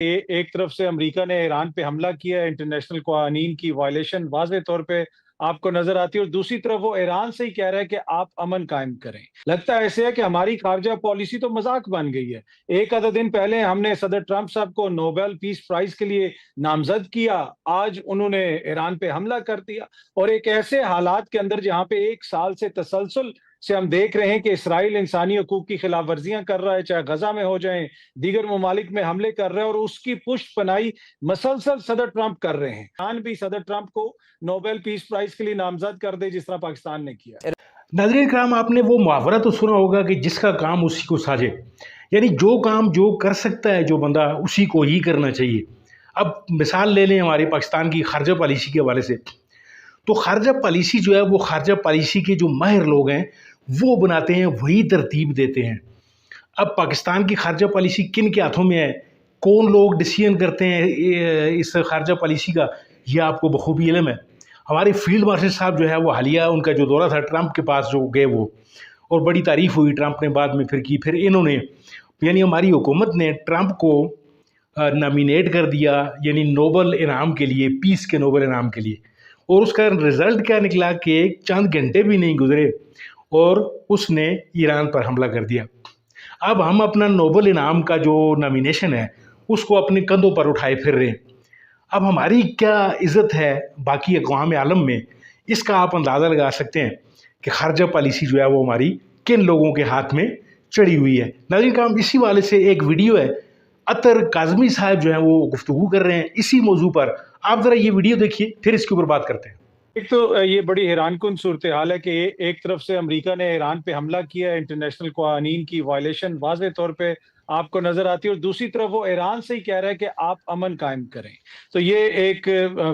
एक तरफ से अमेरिका ने ईरान पे हमला किया है, इंटरनेशनल कानून की वायलेशन वाज़ेह तौर पे आपको नजर आती है, और दूसरी तरफ वो ईरान से ही कह रहा है कि आप अमन कायम करें। लगता है ऐसे है कि हमारी खारजा पॉलिसी तो मजाक बन गई है। एक आधा दिन पहले हमने सदर ट्रंप साहब को नोबेल पीस प्राइज के लिए नामजद किया, आज उन्होंने ईरान पे हमला कर दिया। और एक ऐसे हालात के अंदर जहां पे एक साल से तसलसल से हम देख रहे हैं कि इसराइल इंसानी हकूक की खिलाफ वर्जियां कर रहा है, चाहे गजा में हो जाए, दीगर ममालिक में हमले कर रहे हैं, और उसकी पुष्ट पनाही मसलसल सदर ट्रंप कर रहे हैं। ईरान भी सदर ट्रंप को नोबेल पीस प्राइज के लिए नामजद कर दे, जिस तरह पाकिस्तान ने किया। नाज़रीन कराम, आपने वो मुहावरा तो सुना होगा कि जिसका काम उसी को साजे। यानी जो काम जो कर सकता है जो बंदा, उसी को ही करना चाहिए। अब मिसाल ले लें हमारे पाकिस्तान की खारजा पॉलिसी के हवाले से, तो खारजा पॉलिसी जो है वो खारजा पॉलिसी के जो माहिर लोग हैं वो बनाते हैं, वही तरतीब देते हैं। अब पाकिस्तान की खारजा पॉलिसी किन के हाथों में है, कौन लोग डिसीजन करते हैं इस खारजा पॉलिसी का, ये आपको बखूबी इल्म है। हमारे फील्ड मार्शल साहब जो है वो हालिया उनका जो दौरा था ट्रंप के पास जो गए वो, और बड़ी तारीफ़ हुई ट्रंप ने बाद में फिर की। फिर इन्होंने यानी हमारी हुकूमत ने ट्रंप को नॉमिनेट कर दिया, यानी नोबल इनाम के लिए, पीस के नोबल इनाम के लिए। और उसका रिज़ल्ट क्या निकला कि चंद घंटे भी नहीं गुजरे और उसने ईरान पर हमला कर दिया। अब हम अपना नोबल इनाम का जो नॉमिनेशन है उसको अपने कंधों पर उठाए फिर रहे हैं। अब हमारी क्या इज़्ज़त है बाकी अक़वाम आलम में, इसका आप अंदाज़ा लगा सकते हैं कि खारजा पॉलिसी जो है वो हमारी किन लोगों के हाथ में चढ़ी हुई है। नाज़रीन काम, इसी वाले से एक वीडियो है, अतर काज़मी साहब जो है वो गुफ्तगू कर रहे हैं इसी मौजू पर। आप ज़रा ये वीडियो देखिए, फिर इसके ऊपर बात करते हैं। एक तो ये बड़ी हैरानकुन सूरत हाल है कि एक तरफ से अमेरिका ने ईरान पे हमला किया है, इंटरनेशनल कानून की वायलेशन वाज़ेह तौर पे आपको नजर आती है, और दूसरी तरफ वो ईरान से ही कह रहा है कि आप अमन कायम करें। तो ये एक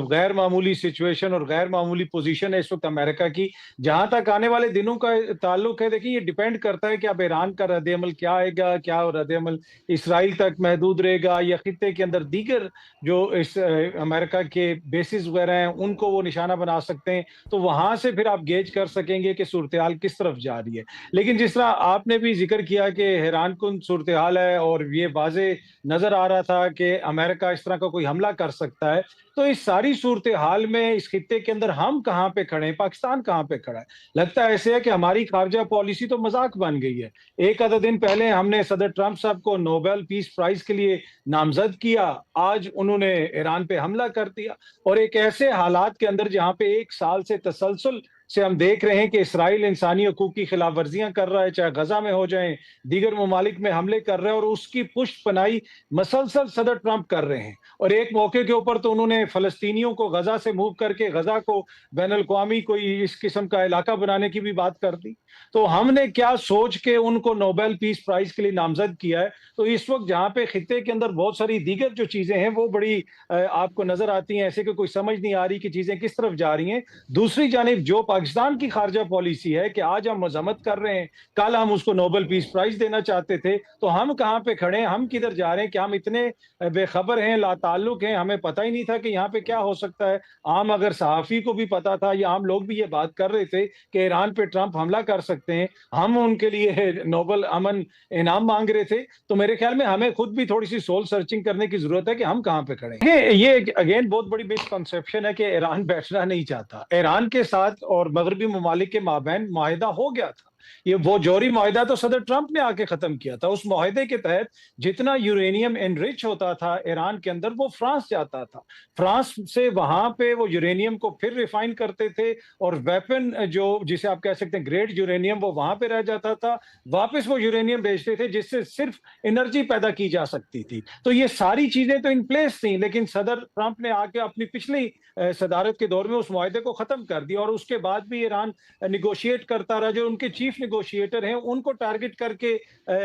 गैर मामूली सिचुएशन और गैर मामूली पोजीशन है इस वक्त अमेरिका की। जहां तक आने वाले दिनों का ताल्लुक है, देखिए ये डिपेंड करता है कि अब ईरान का रद्द-ए-अमल क्या आएगा, क्या रद्द-ए-अमल इसराइल तक महदूद रहेगा, या खित्ते के अंदर दीगर जो इस अमेरिका के बेसिस वगैरह हैं उनको वो निशाना बना सकते हैं। तो वहां से फिर आप गेज कर सकेंगे कि सूरत हाल किस तरफ जा रही है। लेकिन जिस तरह आपने भी जिक्र किया कि हैरानकुन सूरत हाल है, और ये वाजे नजर आ रहा था कि अमेरिका इस तरह का कोई हमला कर सकता है, तो इस सारी सूरत हाल में इस खित्ते के अंदर हम कहाँ पे खड़े हैं, पाकिस्तान कहाँ पे खड़ा है। लगता है ऐसे है कि हमारी खारजा पॉलिसी तो मजाक बन गई है। एक आधा दिन पहले हमने सदर ट्रंप साहब को नोबेल पीस प्राइज के लिए नामजद किया, आज उन्होंने ईरान पे हमला कर दिया। और एक ऐसे हालात के अंदर जहां पे एक साल से तसलसल से हम देख रहे हैं कि इसराइल इंसानी हकूक की खिलाफ वर्जियां कर रहा है, चाहे गजा में हो जाए, दीगर ममालिक में हमले कर रहे हैं, और उसकी पुष्ट पनाही मसलसल सदर ट्रंप कर रहे हैं। और एक मौके के ऊपर तो उन्होंने फलस्तीनियों को गजा से मूव करके गजा को बैन अल-अक़वामी कोई इस किस्म का इलाका बनाने की भी बात कर दी। तो हमने क्या सोच के उनको नोबेल पीस प्राइज के लिए नामजद किया है। तो इस वक्त जहां पे खित्ते के अंदर बहुत सारी दीगर जो चीजें हैं वो बड़ी आपको नजर आती हैं, ऐसे कि कोई समझ नहीं आ रही कि चीजें किस तरफ जा रही हैं। दूसरी जानिब जो पाकिस्तान की खारजा पॉलिसी है कि आज हम मजम्मत कर रहे हैं, कल हम उसको नोबेल पीस प्राइज देना चाहते थे, तो हम कहाँ पे खड़े हैं, हम किधर जा रहे हैं, क्या हम इतने बेखबर हैं, लाताल्लुक हैं, हमें पता ही नहीं था कि यहाँ पे क्या हो सकता है। आम अगर सहाफी को भी पता था, या आम लोग भी ये बात कर रहे थे कि ईरान पे ट्रंप हमला कर सकते हैं, हम उनके लिए नोबेल अमन इनाम मांग रहे थे, तो मेरे ख्याल में हमें खुद भी थोड़ी सी सोल सर्चिंग करने की जरूरत है कि हम कहाँ पे खड़े हैं। ये अगेन बहुत बड़ी मिसकंसेप्शन है कि ईरान बैठना नहीं चाहता। ईरान के साथ और मगरबी ममालिक के माबैन माहिदा हो गया था। ये वो जौहरी माहिदा तो सदर ट्रंप ने आके खत्म किया था। उस माहिदे के तहत जितना यूरेनियम एनरिच होता था ईरान के अंदर, वो फ्रांस जाता था। फ्रांस से वहां पे वो यूरेनियम को फिर रिफाइन करते थे, और वेपन जो जिसे आप कह सकते हैं ग्रेड यूरेनियम, वो वहां पे रह जाता था। वापस वो यूरेनियम बेचते थे जिससे सिर्फ एनर्जी पैदा की जा सकती थी। तो ये सारी चीजें तो इन प्लेस थी, लेकिन सदर ट्रंप ने आके अपनी पिछली सदारत के दौर में उस मुआहदे को खत्म कर दिया, और उसके बाद भी ईरान निगोशिएट करता रहा। जो उनके चीफ निगोशिएटर हैं उनको टारगेट करके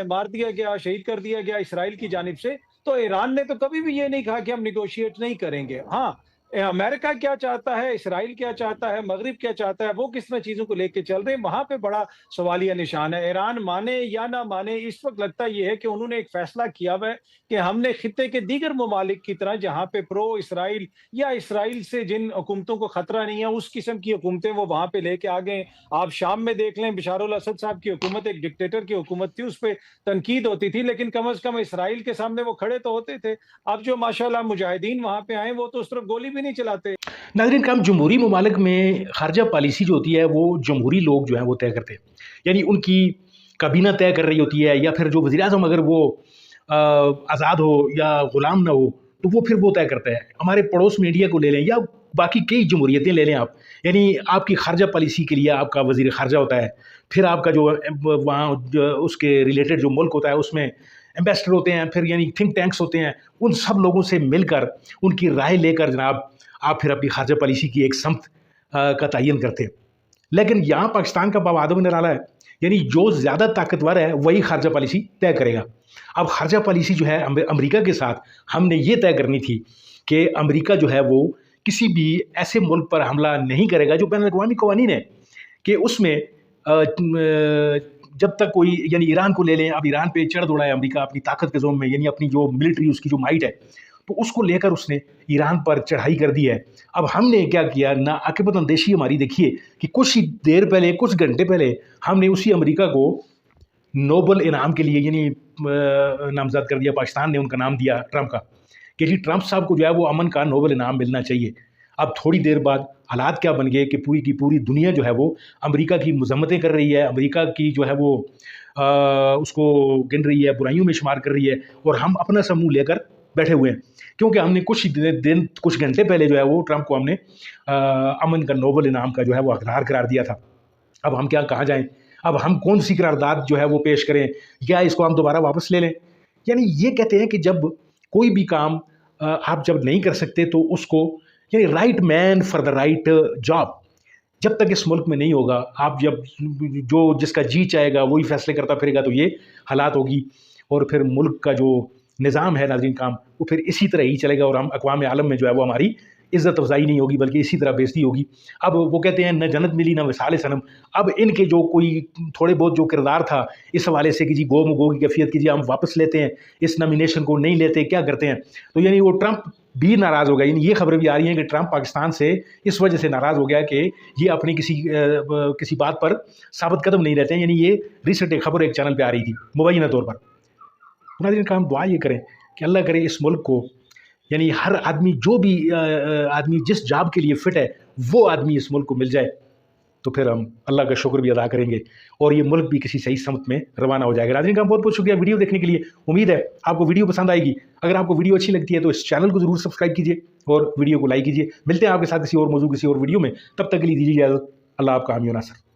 मार दिया गया, शहीद कर दिया गया इसराइल की जानिब से। तो ईरान ने तो कभी भी ये नहीं कहा कि हम निगोशिएट नहीं करेंगे। हाँ, अमेरिका क्या चाहता है, इसराइल क्या चाहता है, मगरिब क्या चाहता है, वो किस तरह चीज़ों को लेके चल रहे हैं, वहाँ पे बड़ा सवालिया निशान है। ईरान माने या ना माने, इस वक़्त लगता ये है कि उन्होंने एक फ़ैसला किया हुआ है कि हमने खित्ते के दीगर ममालिक की तरह जहाँ पे प्रो इसराइल या इसराइल से जिन हुकूमतों को खतरा नहीं है, उस किस्म की हुकूमतें वो वहाँ पे लेके आ गए हैं। आप शाम में देख लें, बशार अल असद साहब की हुकूमत एक डिक्टेटर की हुकूमत थी, उसपे तनकीद होती थी, लेकिन कम से कम इसराइल के सामने वो खड़े तो होते थे। अब जो माशाअल्लाह मुजाहिदीन वहाँ पे आए, वो तो उस तरफ गोली भी नहीं चलाते। नाज़रीन काम जमहूरी ममालिक में ख़ारजा पॉलिसी जो होती है वो जमहूरी लोग जो हैं वो तय करते हैं। यानी उनकी काबीना तय कर रही होती है, या फिर जो वज़ीर-ए-आज़म अगर वो आज़ाद हो या ग़ुलाम ना हो, तो वो फिर वो तय करता है। हमारे पड़ोस में इंडिया को ले लें या बाकी कई जमहूरियतें ले लें आप, यानी आपकी ख़ारजा पॉलिसी के लिए आपका वज़ीर ख़ारजा होता है। फिर आपका जो वहाँ उसके रिलेटेड जो मुल्क होता है उसमें एम्बेसडर होते हैं, फिर यानी थिंक टैंक्स होते हैं। उन सब लोगों से मिलकर उनकी राय लेकर जनाब आप फिर अपनी ख़ारजा पॉलिसी की एक समत का तयन करते हैं। लेकिन यहाँ पाकिस्तान का बाब-ए-आदम निराला है, यानी जो ज़्यादा ताकतवर है वही ख़ारजा पॉलिसी तय करेगा। अब ख़ारजा पॉलिसी जो है अमेरिका के साथ हमने ये तय करनी थी कि अमेरिका जो है वो किसी भी ऐसे मुल्क पर हमला नहीं करेगा जो बैनुल-अक़वामी क़वानीन है, कि उसमें जब तक कोई, यानी ईरान को ले लें, अब ईरान पे चढ़ दौड़ा है अमेरिका अपनी ताकत के ज़ोन में, यानी अपनी जो मिलिट्री उसकी जो माइट है, तो उसको लेकर उसने ईरान पर चढ़ाई कर दी है। अब हमने क्या किया, नाआक़िबत अंदेशी हमारी देखिए कि कुछ ही देर पहले, कुछ घंटे पहले हमने उसी अमेरिका को नोबल इनाम के लिए यानी नामज़द कर दिया। पाकिस्तान ने उनका नाम दिया ट्रंप का, कि जी ट्रंप साहब को जो है वो अमन का नोबल इनाम मिलना चाहिए। अब थोड़ी देर बाद हालात क्या बन गए कि पूरी की पूरी दुनिया जो है वो अमेरिका की मज़म्मतें कर रही है, अमेरिका की जो है वो उसको गिन रही है, बुराइयों में शुमार कर रही है, और हम अपना सा मुँह लेकर बैठे हुए हैं, क्योंकि हमने कुछ घंटे पहले जो है वो ट्रंप को हमने अमन का नोबल इनाम का जो है वो हकदार करार दिया था। अब हम क्या कहाँ जाएँ? अब हम कौन सी करारदाद जो है वो पेश करें, या इसको हम दोबारा वापस ले लें? यानी ये कहते हैं कि जब कोई भी काम आप जब नहीं कर सकते तो उसको, यानी right man for the right job जब तक इस मुल्क में नहीं होगा, आप जब जो जिसका जी चाहेगा वही फैसले करता फिरेगा, तो ये हालात होगी, और फिर मुल्क का जो निज़ाम है नाज़रीन काम, वो फिर इसी तरह ही चलेगा, और हम अक़वाम आलम में जो है वो हमारी इज़्ज़त अफ़ज़ाई नहीं होगी, बल्कि इसी तरह बेइज़्ज़ती होगी। अब वो कहते हैं न जन्नत मिली न विसाल सनम। अब इनके जो कोई थोड़े बहुत जो किरदार था इस हवाले से कि जी गो मगो की कैफियत की, जी हम वापस लेते हैं इस नॉमिनेशन को, नहीं लेते, क्या करते हैं, तो यानी वो ट्रंप भी नाराज़ हो गया। यानी ये खबरें भी आ रही हैं कि ट्रंप पाकिस्तान से इस वजह से नाराज़ हो गया कि ये अपनी किसी बात पर साबित कदम नहीं रहते हैं। यानी ये रिसेंट एक खबर एक चैनल पर आ रही थी मुबैना तौर पर। नाज़रीन का हम दुआ ये करें कि अल्लाह करे इस मुल्क को, यानी हर आदमी जो भी आदमी जिस जॉब के लिए फ़िट है वो आदमी इस मुल्क को मिल जाए, तो फिर हम अल्लाह का शुक्र भी अदा करेंगे, और ये मुल्क भी किसी सही समत में रवाना हो जाएगा। नाज़रीन का बहुत बहुत शुक्रिया वीडियो देखने के लिए। उम्मीद है आपको वीडियो पसंद आएगी। अगर आपको वीडियो अच्छी लगती है तो इस चैनल को ज़रूर सब्सक्राइब कीजिए और वीडियो को लाइक कीजिए। मिलते हैं आपके साथ किसी और मौजू, किसी और वीडियो में, तब तक के लिए दीजिए इजाज़त। अल्लाह आपका हामी और नासर।